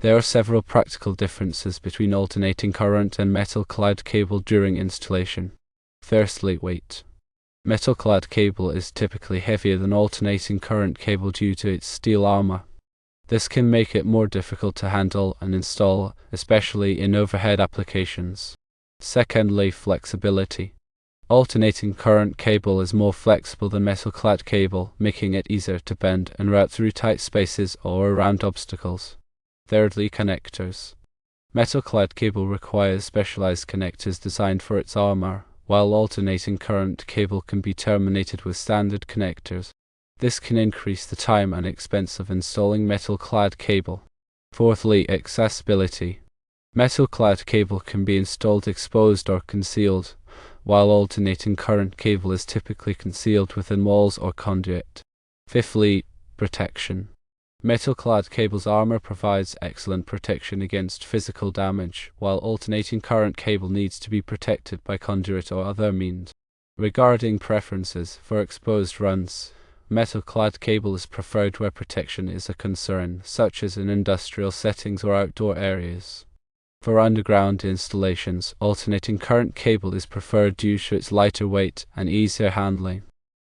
There are several practical differences between alternating current and metal-clad cable during installation. Firstly, weight. Metal-clad cable is typically heavier than alternating current cable due to its steel armor. This can make it more difficult to handle and install, especially in overhead applications. Secondly, flexibility. Alternating current cable is more flexible than metal-clad cable, making it easier to bend and route through tight spaces or around obstacles. Thirdly, connectors. Metal-clad cable requires specialized connectors designed for its armor, while alternating current cable can be terminated with standard connectors. This can increase the time and expense of installing metal-clad cable. Fourthly, accessibility. Metal-clad cable can be installed exposed or concealed, while alternating current cable is typically concealed within walls or conduit. Fifthly, protection. Metal-clad cable's armor provides excellent protection against physical damage, while alternating current cable needs to be protected by conduit or other means. Regarding preferences for exposed runs, metal-clad cable is preferred where protection is a concern, such as in industrial settings or outdoor areas. For underground installations, alternating current cable is preferred due to its lighter weight and easier handling.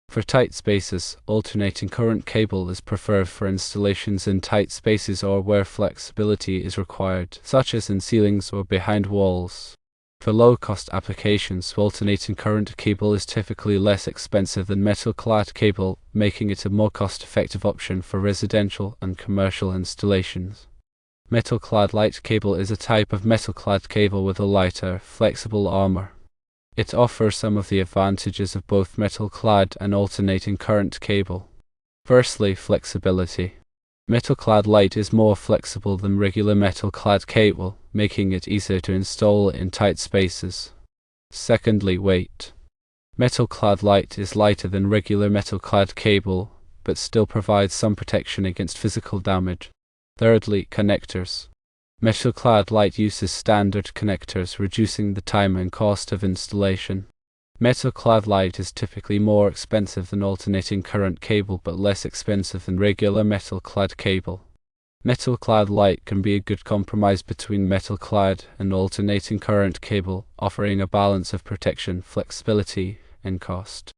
For tight spaces, alternating current cable is preferred for installations in tight spaces or where flexibility is required, such as in ceilings or behind walls. For low-cost applications, alternating current cable is typically less expensive than metal-clad cable, making it a more cost-effective option for residential and commercial installations. Metal-clad light cable is a type of metal-clad cable with a lighter, flexible armor. It offers some of the advantages of both metal-clad and alternating current cable. Firstly, flexibility. Metal-clad light is more flexible than regular metal-clad cable, making it easier to install in tight spaces. Secondly, weight. Metal-clad light is lighter than regular metal-clad cable, but still provides some protection against physical damage. Thirdly, connectors. Metal-clad light uses standard connectors, reducing the time and cost of installation. Metal-clad light is typically more expensive than alternating current cable but less expensive than regular metal-clad cable. Metal-clad light can be a good compromise between metal-clad and alternating current cable, offering a balance of protection, flexibility, and cost.